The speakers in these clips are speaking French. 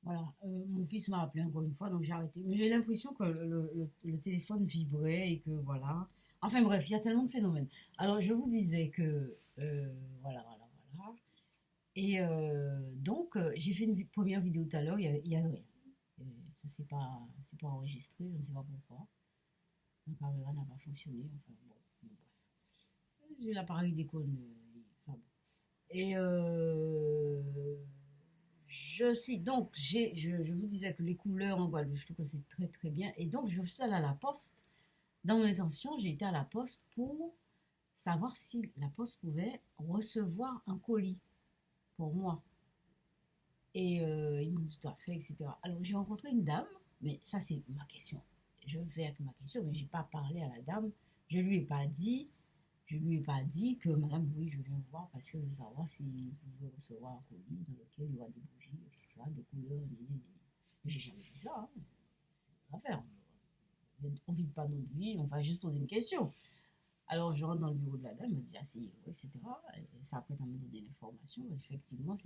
Voilà, mon fils m'a appelé encore une fois, donc j'ai arrêté. Mais j'ai l'impression que le téléphone vibrait et que voilà. Enfin bref, il y a tellement de phénomènes. Alors je vous disais que voilà, voilà. Et donc j'ai fait une première vidéo tout à l'heure, il y avait rien. Et ça c'est pas enregistré, je ne sais pas pourquoi. La caméra n'a pas fonctionné. Enfin bon, bref. J'ai l'appareil déconne. Enfin, bon. Et je vous disais que les couleurs en Guadeloupe, je trouve que c'est très très bien. Et donc, je suis allée à la poste. Dans mon intention, j'ai été à la poste pour savoir si la poste pouvait recevoir un colis pour moi. Et ils m'ont dit tout à fait, etc. Alors, j'ai rencontré une dame, mais ça, c'est ma question. Je vais avec ma question, mais je n'ai pas parlé à la dame. Je lui ai pas dit, je lui ai pas dit que madame, oui, je viens vous voir parce que je veux savoir si vous pouvez recevoir un colis dans lequel il y aura des bougies, etc., de couleurs, j'ai jamais dit ça, hein. C'est une affaire. On ne vit pas notre vie, on va juste poser une question. Alors, je rentre dans le bureau de la dame, elle me dit asseyez-vous, etc. Et ça après, à me donner l'information. Effectivement,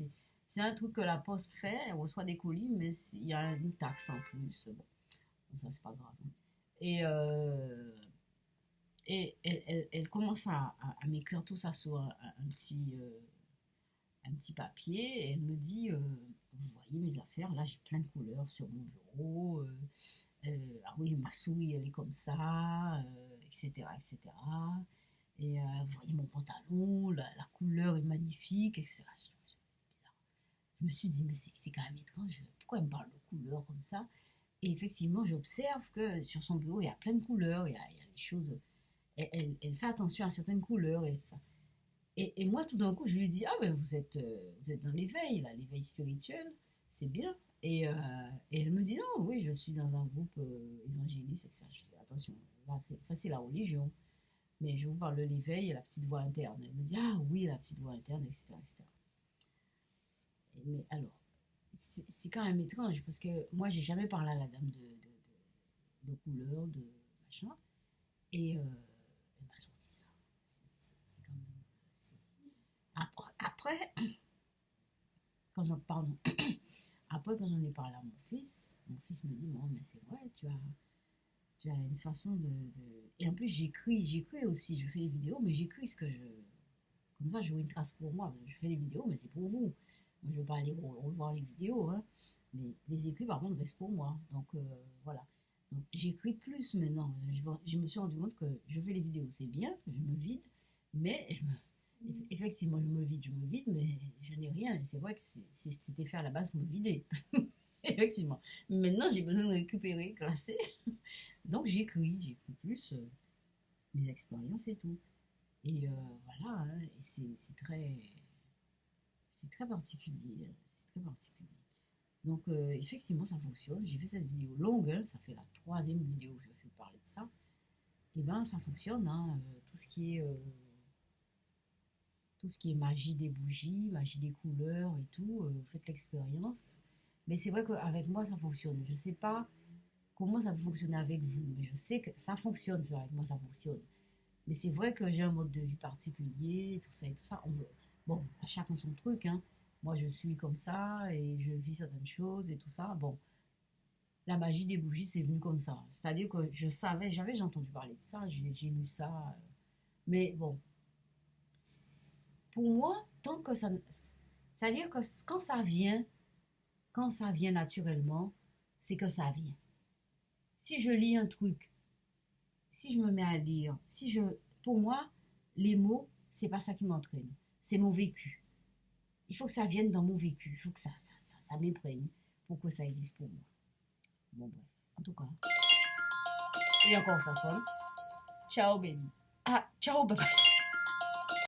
c'est un truc que la poste fait, elle reçoit des colis, mais il y a une taxe en plus. Bon, ça, c'est pas grave, hein. Et, elle commence à m'écrire tout ça sur un petit papier. Et elle me dit vous voyez mes affaires, là, j'ai plein de couleurs sur mon bureau. Ah oui, ma souris, elle est comme ça, etc., etc. Et vous voyez mon pantalon, la couleur est magnifique, etc. C'est bizarre. Je me suis dit, mais c'est quand même étrange, pourquoi elle me parle de couleurs comme ça? Et effectivement, j'observe que sur son bureau, il y a plein de couleurs, il y a des choses. Elle fait attention à certaines couleurs et ça. Et moi, tout d'un coup, je lui dis, ah ben vous êtes dans l'éveil, là, l'éveil spirituel, c'est bien. Et elle me dit, non, oui, je suis dans un groupe évangéliste, etc. Je dis, attention, là, ça c'est la religion. Mais je vous parle de l'éveil et la petite voix interne. Elle me dit, ah oui, la petite voix interne, etc., etc. Mais alors, c'est quand même étrange parce que moi, j'ai jamais parlé à la dame de couleur, de machin. Et elle m'a sorti ça. C'est quand même. Après, pardon, après, quand j'en ai parlé à mon fils me dit, non, mais c'est vrai, tu as une façon Et en plus, j'écris aussi, je fais des vidéos, mais j'écris ce que je. Comme ça, j'aurai une trace pour moi. Je fais des vidéos, mais c'est pour vous. Moi, je ne veux pas aller revoir les vidéos, hein. Mais les écrits, par contre, restent pour moi. Donc, voilà. Donc, j'écris plus maintenant. Je me suis rendu compte que je fais les vidéos, c'est bien, je me vide, mais effectivement, je me vide, mais je n'ai rien. Et c'est vrai que c'était fait à la base pour me vider. Effectivement. Maintenant, j'ai besoin de récupérer, classer. Donc, j'écris plus mes expériences et tout. Et voilà, hein, et c'est très particulier, hein, c'est très particulier. Donc, effectivement, ça fonctionne. J'ai fait cette vidéo longue, hein, ça fait la troisième vidéo que je fais parler de ça. Et ben, ça fonctionne, hein, tout ce qui est magie des bougies, magie des couleurs et tout, faites l'expérience. Mais c'est vrai qu'avec moi, ça fonctionne. Je ne sais pas comment ça peut fonctionner avec vous, mais je sais que ça fonctionne, avec moi, ça fonctionne. Mais c'est vrai que j'ai un mode de vie particulier, tout ça et tout ça. Bon, à chacun son truc, hein. Moi, je suis comme ça et je vis certaines choses et tout ça. Bon, la magie des bougies, c'est venu comme ça. C'est-à-dire que j'ai entendu parler de ça, j'ai lu ça. Mais bon, pour moi, tant que ça. C'est-à-dire que quand ça vient naturellement, c'est que ça vient. Si je lis un truc, si je me mets à lire, pour moi, les mots, c'est pas ça qui m'entraîne. C'est mon vécu. Il faut que ça vienne dans mon vécu. Il faut que ça m'imprègne pour que ça existe pour moi. Bon, bref. En tout cas. Et encore, ça sonne. Ciao, baby. Ah, ciao, bye.